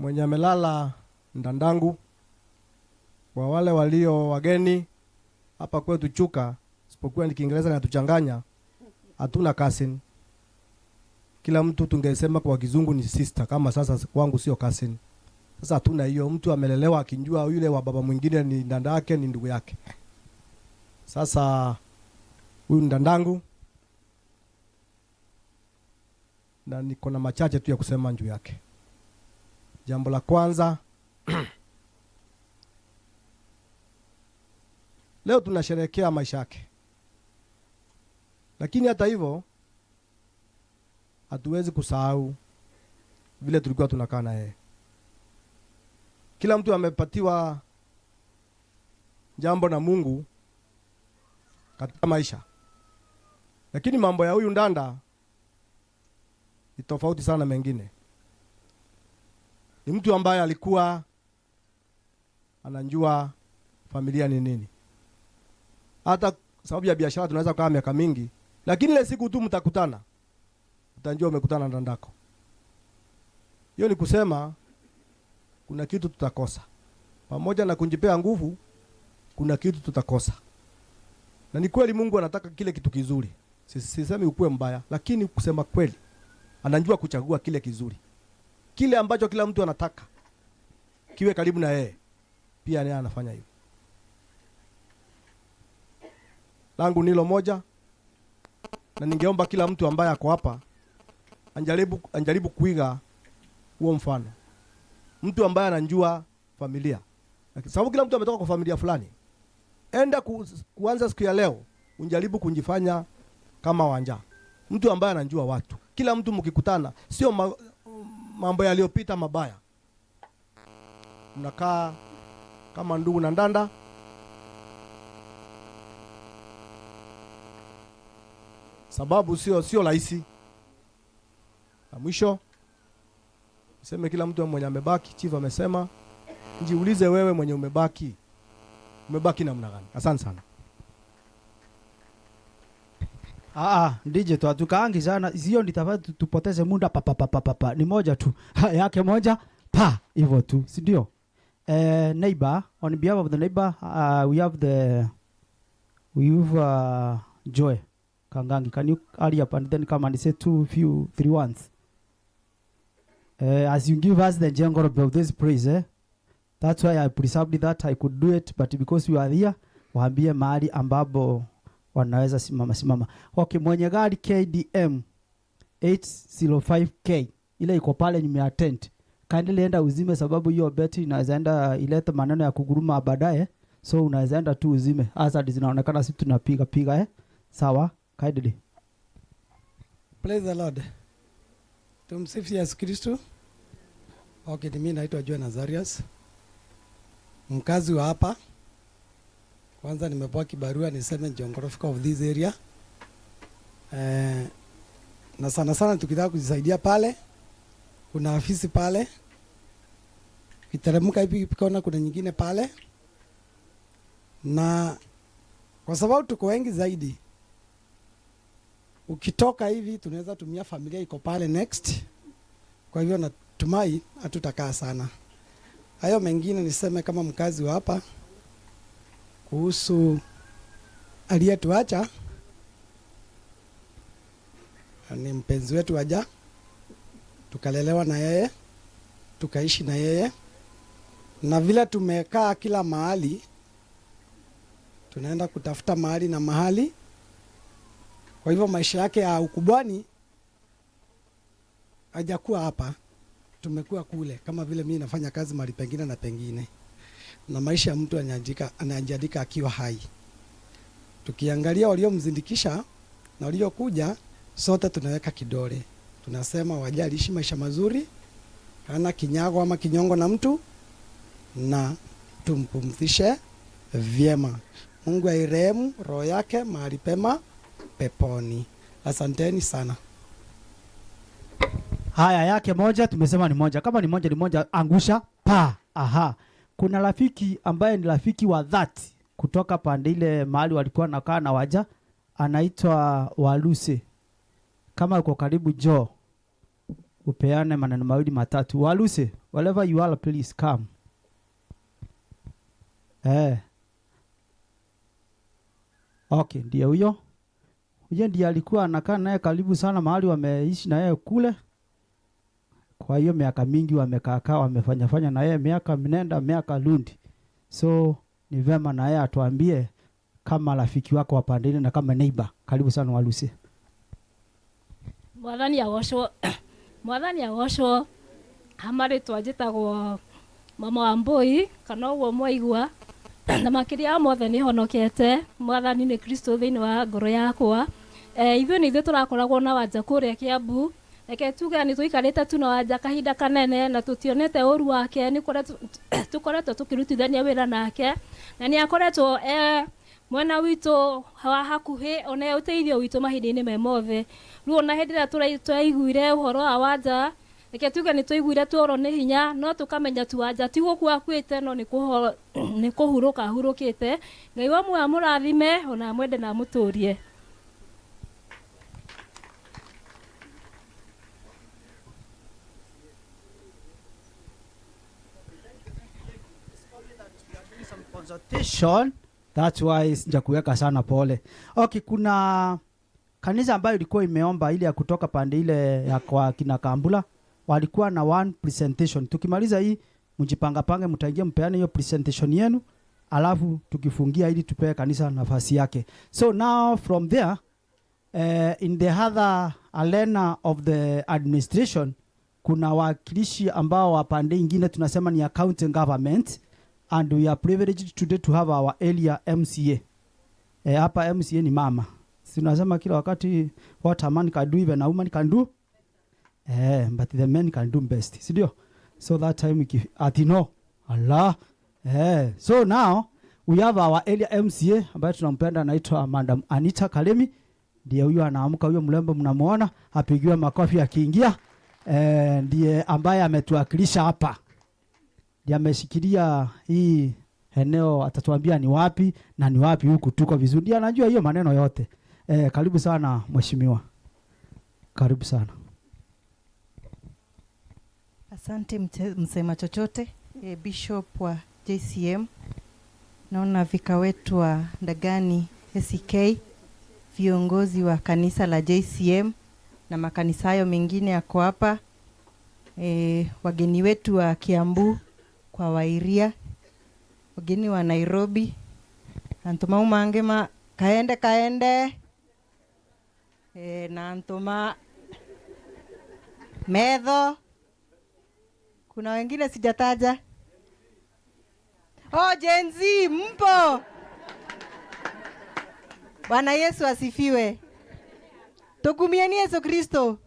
mwenye amelala ndandangu. Kwa wale walio wageni hapa kwetu Chuka, isipokuwa ni Kiingereza na tuchanganya, hatuna cousin. Kila mtu tungesema kwa Kizungu ni sister, kama sasa kwangu sio cousin. Sasa hatuna hiyo. Mtu amelelewa akinjua yule wa baba mwingine ni ndanda yake, ni ndugu yake. Sasa huyu ndandangu, na niko na machache tu ya kusema juu yake. Jambo la kwanza, leo tunasherehekea maisha yake. Lakini hata hivyo hatuwezi kusahau vile tulikuwa tunakaa na yeye. Kila mtu amepatiwa jambo na Mungu katika maisha. Lakini mambo ya huyu ndanda ni tofauti sana mengine. Ni mtu ambaye alikuwa anajua familia ni nini. Hata sababu ya biashara tunaweza kukaa miaka mingi, lakini ile siku tu mtakutana, utajua umekutana na ndandako. Hiyo ni kusema kuna kitu tutakosa. Pamoja na kunjipea nguvu, kuna kitu tutakosa. Na ni kweli Mungu anataka kile kitu kizuri. Sisemi ukue mbaya, lakini kusema kweli anajua kuchagua kile kizuri. Kile ambacho kila mtu anataka kiwe karibu na yeye, pia naye anafanya hivyo. Langu nilo moja, na ningeomba kila mtu ambaye ako hapa anjaribu kuiga huo mfano. Mtu ambaye anajua familia. Sababu kila mtu ametoka kwa familia fulani. Enda kuanza siku ya leo, unjaribu kunjifanya kama Wanja. Mtu ambaye anajua watu. Kila mtu mkikutana, sio mambo yaliyopita mabaya. Mnakaa kama ndugu na ndanda. Sababu sio rahisi. Na mwisho niseme kila mtu mwenye amebaki, chief amesema, jiulize wewe mwenye umebaki namna gani? Asante sana. DJ tu atukaangi sana. Sio nitafanya tupoteze muda pa. Ni moja tu. Yake moja pa hivyo tu, si ndio? Neighbor, on behalf of the neighbor, we have Joy Kangangi. Can you hurry up and then come and say three ones? As you give us the general of this praise, that's why I preserved that I could do it, but because you are here, waambie mahali ambapo wanaweza simama. Okay, mwenye gari KDM 805K ile iko pale nyuma ya tent, kindly enda uzime, sababu hiyo beti inaweza enda ilete maneno ya kuguruma baadaye, so unaweza enda tu uzime. Hazard zinaonekana sisi tunapiga sawa, kindly. Praise the Lord. Tumsifu Yesu Kristo. Okay, mimi naitwa Joe Nazarius, mkazi wa hapa. Kwanza nimepewa kibarua niseme geographic of this area. Na sana tukitaka kujisaidia pale, kuna afisi pale. Kiteremka hivi kona kuna nyingine pale. Na kwa sababu tuko wengi zaidi, ukitoka hivi tunaweza tumia familia iko pale next. Kwa hivyo natumai hatutakaa sana. Hayo mengine niseme kama mkazi wa hapa kuhusu aliyetuacha, ni mpenzi wetu aja, tukalelewa na yeye, tukaishi na yeye, na vile tumekaa kila mahali, tunaenda kutafuta mahali na mahali. Kwa hivyo maisha yake ya ukubwani hajakuwa hapa, tumekuwa kule, kama vile mimi nafanya kazi mahali pengine na pengine. Na maisha ya mtu anaandika akiwa hai. Tukiangalia waliomzindikisha na waliokuja, sote tunaweka kidole. Tunasema Wajia aliishi maisha mazuri, hana kinyago ama kinyongo na mtu, na tumpumzishe vyema. Mungu airehemu roho yake mahali pema peponi. Asanteni sana. Haya, yake moja tumesema ni moja. Kama ni moja angusha pa. Kuna rafiki ambaye ni rafiki wa dhati kutoka pande ile mahali walikuwa nakaa na Waja, anaitwa Waluse. Kama uko karibu Joe, upeane maneno mawili matatu. Waluse, wherever you are, please come. Okay, ndiye huyo. Huyo ndiye alikuwa anakaa naye karibu sana, mahali wameishi na yeye kule. Kwa hiyo miaka mingi wamekaa wamefanya na yeye, miaka minenda miaka lundi. So ni vema na yeye atuambie kama rafiki wako wa pande ile na kama neighbor. Karibu sana Waluse. Mwathani agocwo hamari twanjitagwo mama wa Mbui kana uguo mwaigua na makiria mothe ni honokete. Mwathani ni Kristo thiini wa ngoro yakwa. Ithuĩ nĩ ithuĩ tũrakoragwo na wanja kũrĩa Kiambu. Reke tuge nĩ tũikarĩte tu na wanja kahinda kanene na tũtionete ũru wake. Nĩ tũkoretwo tũkĩrutithania wĩra nake na nĩ akoretwo mwena witũ wa hakuhĩ ona ũteithio witũ mahinda-inĩ me mothe. Rĩu ona hĩndĩ ĩrĩa twaiguire ũhoro wa wanja, reke tuge nĩ twaiguire tuorwo nĩ hinya, no tũkamenya tu wanja ti gũkua akuĩte, no nĩ kũhurũka ahurũkĩte. Ngai wa muoyo amũrathime ona amwende na amũtũrie. Consultation, that's why sijakuweka sana pole. Okay, kuna kanisa ambayo ilikuwa imeomba ile ya kutoka pande ile ya kwa kina Kambula, walikuwa na one presentation. Tukimaliza hii mjipanga pange, mtaingia mpeane hiyo presentation yenu, alafu tukifungia ili tupewe kanisa nafasi yake. So now from there in the other arena of the administration kuna wakilishi ambao wa pande ingine tunasema ni county government, and we are privileged today to have our area MCA. Hapa MCA ni mama. Tunasema kila wakati what a man can do even a woman can do. But the men can do best. Sidio? So that time atino Allah. So now we have our area MCA ambaye tunampenda, anaitwa Madam Anita Kalemi. Ndiye huyo anaamka, huyo mlembo mnamuona, apigiwe makofi akiingia. Ndiye ambaye ametuwakilisha hapa. Ndiye ameshikilia hii eneo, atatuambia ni wapi na ni wapi huku tuko vizuri. Ndiye anajua hiyo maneno yote. Karibu sana mheshimiwa. Karibu sana. Asante msema chochote. Bishop wa JCM, naona vika wetu wa Ndagani SK, viongozi wa kanisa la JCM na makanisa hayo mengine yako hapa, wageni wetu wa Kiambu kwa Wairia, wageni wa Nairobi, antoma umangema kaende na antoma Medho, kuna wengine sijataja. Jenzi mpo. Bwana Yesu asifiwe. Tukumieni Yesu Kristo.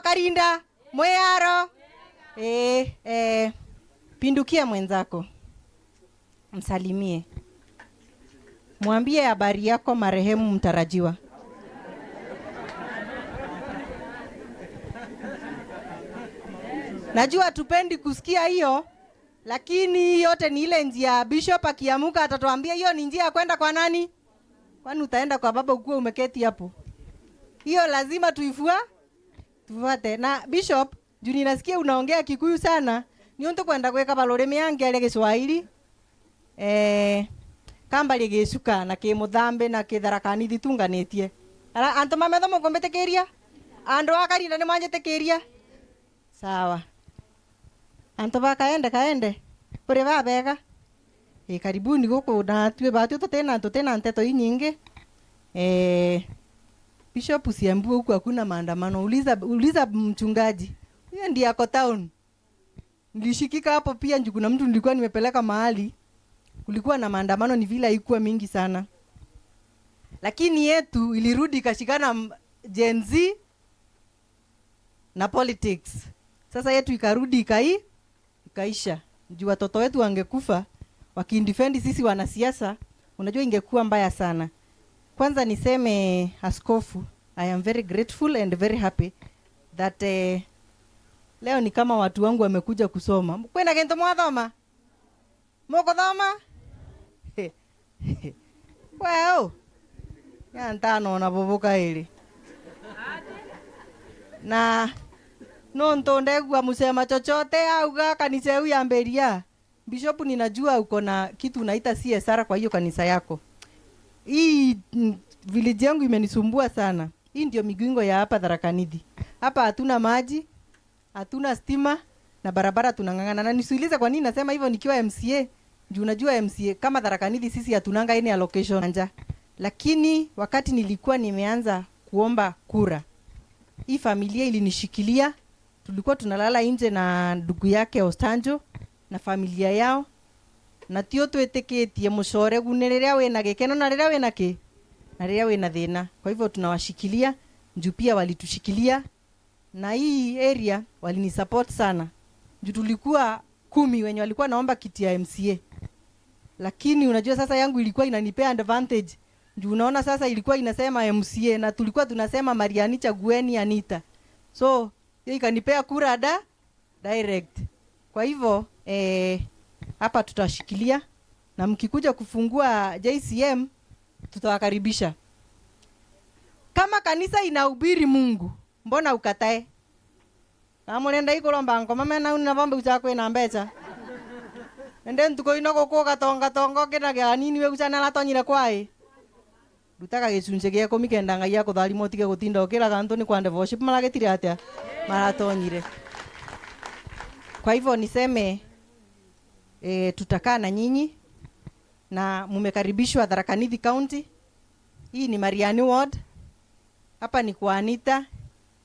Karinda Moyaro. Pindukia mwenzako, msalimie, mwambie habari yako marehemu mtarajiwa. Najua tupendi kusikia hiyo, lakini yote ni ile njia. Bishop akiamuka atatuambia hiyo ni njia ya kwenda kwa nani? Kwani utaenda kwa baba ukuwa umeketi hapo? Hiyo lazima tufuate. Na Bishop, juu ninasikia unaongea Kikuyu sana, nionto kwenda kweka baloreme yange ale Kiswahili. Kamba ligesuka na ke muthambe na ke dharakani thitunganetie. Ara antoma metho mukombete keria. Ando akari na manjete keria. Sawa. Antoma kaende. Ore ba bega. Karibuni goko na tuwe batu tena nteto nyingi. Bishop usiambiwe huku hakuna maandamano. Uliza mchungaji. Hiyo ndiye ako town. Nilishikika hapo pia njugu na mtu nilikuwa nimepeleka mahali. Kulikuwa na maandamano, ni vile haikuwa mingi sana. Lakini yetu ilirudi kashikana Gen Z na politics. Sasa yetu ikarudi ikaisha. Juu watoto wetu wangekufa wakindefend sisi wanasiasa, unajua ingekuwa mbaya sana. Kwanza niseme askofu, I am very grateful and very happy that leo ni kama watu wangu wamekuja kusoma. Kwenda kento mwathoma? Moko thoma? Wow. Ya ntano na boboka hili. Na no ntondegua musema chochote auga kanisa yao ya Mberia. Bishop, ninajua uko na kitu unaita CSR kwa hiyo kanisa yako. Hii village yangu imenisumbua sana. Hii ndio migingo ya hapa Tharaka Nithi. Hapa hatuna maji, hatuna stima na barabara tunang'ang'ana. Na nisuulize kwa nini nasema hivyo nikiwa MCA? Juu unajua MCA kama Tharaka Nithi sisi hatunanga any allocation anja. Lakini wakati nilikuwa nimeanza kuomba kura, hii familia ilinishikilia. Tulikuwa tunalala nje na ndugu yake Ostanjo na familia yao. Na tio tweteketie mucore gunereria wena gekeno na reria wena ki na reria wena thina. Kwa hivyo tunawashikilia, juu pia walitushikilia. Na hii area walinisupport sana. Juu tulikuwa 10 wenye walikuwa naomba kiti ya MCA. Lakini unajua sasa yangu ilikuwa inanipea advantage. Juu unaona sasa ilikuwa inasema MCA na tulikuwa tunasema Mariani chagueni Anita. So, hiyo ikanipea kura direct. Kwa hivyo hapa tutashikilia na mkikuja kufungua JCM tutawakaribisha. Kama kanisa inahubiri Mungu, mbona ukatae? Kama nenda ikolomba ngoma mena unavombe uchakwe na mbecha. Ende ntuko inoko ko katonga kina gya nini we kuchana la tonyire kwae. Dutaka gicunje gya komikenda ngai yako thari motige gutinda okira kanto ni kwa devoship malagetire atia maratonyire. Kwa hivyo niseme tutakaa na nyinyi na mumekaribishwa Tharaka Nithi County. Hii ni Mariani Ward. Hapa ni kwa Anita.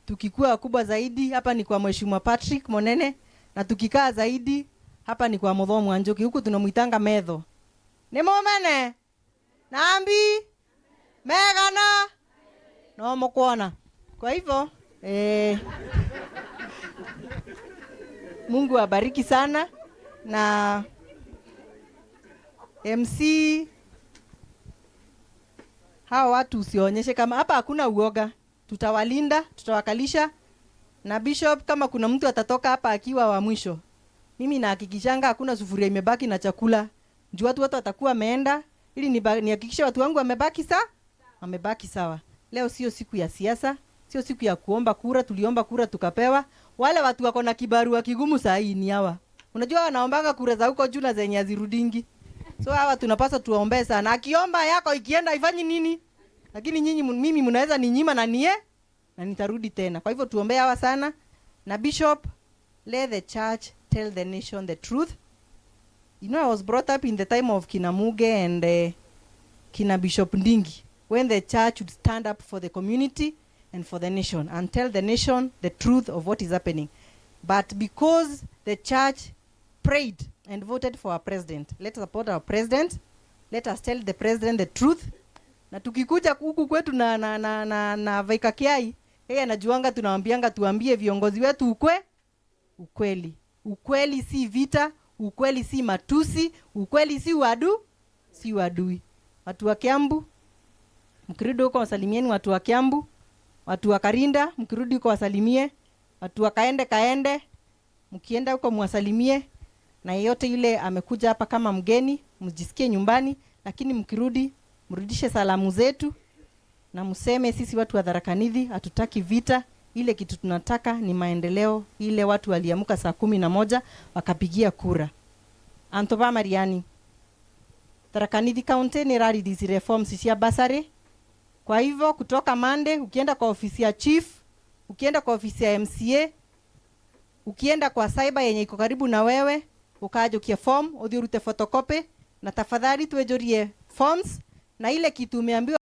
Tukikuwa kubwa zaidi hapa ni kwa Mheshimiwa Patrick Monene, na tukikaa zaidi hapa ni kwa Muthomu Anjoki. Huku tunamuitanga Medho. Ni momene nambi megana no mukona. Kwa hivyo Mungu abariki sana. Na MC hawa watu usionyeshe kama hapa hakuna uoga. Tutawalinda, tutawakalisha. Na Bishop, kama kuna mtu atatoka hapa akiwa wa mwisho, mimi nahakikishanga hakuna sufuria imebaki na chakula. Juu watu wote watakuwa wameenda, ili nihakikishe watu wangu wamebaki sawa. Leo sio siku ya siasa, sio siku ya kuomba kura. Tuliomba kura tukapewa. Wale watu wako na kibarua kigumu saa hii ni hawa. Unajua wanaombanga kura za huko juu na zenye azirudingi. So hawa tunapaswa tuombe sana. Akiomba yako ikienda ifanyi nini? Lakini nyinyi mimi mnaweza ninyima na na nitarudi tena. Kwa hivyo tuombe hawa sana. Na Bishop, let the church tell the nation the truth. You know, I was brought up in the time of Kina Muge and Kina Bishop Ndingi, when the church would stand up for the community and for the nation and tell the nation the truth of what is happening. But because the church prayed and voted for our president, let us support our president. Let us tell the president the truth. Na tukikuja huku kwetu na Vaika Kiai, yeye anajuanga tunawaambianga tuambie viongozi wetu ukweli. Ukweli si vita, ukweli si matusi, ukweli si wadui. Watu wa Kiambu, mkirudi huko wasalimieni watu wa Kiambu. Watu wa Karinda, mkirudi huko wasalimie. Watu wa Kaende, mkienda huko mwasalimie. Na yeyote yule amekuja hapa kama mgeni, mjisikie nyumbani, lakini mkirudi mrudishe salamu zetu na mseme sisi watu wa Tharaka Nithi hatutaki vita. Ile kitu tunataka ni maendeleo. Ile watu waliamuka saa 11 wakapigia kura. Antoba Mariani, Tharaka Nithi County ni rally these reforms cia basari. Kwa hivyo kutoka Monday ukienda kwa ofisi ya chief, ukienda kwa ofisi ya MCA, ukienda kwa cyber yenye iko karibu na wewe, ukajokia form, uthirute photocopy, na tafadhali tuejorie forms na ile kitu umeambiwa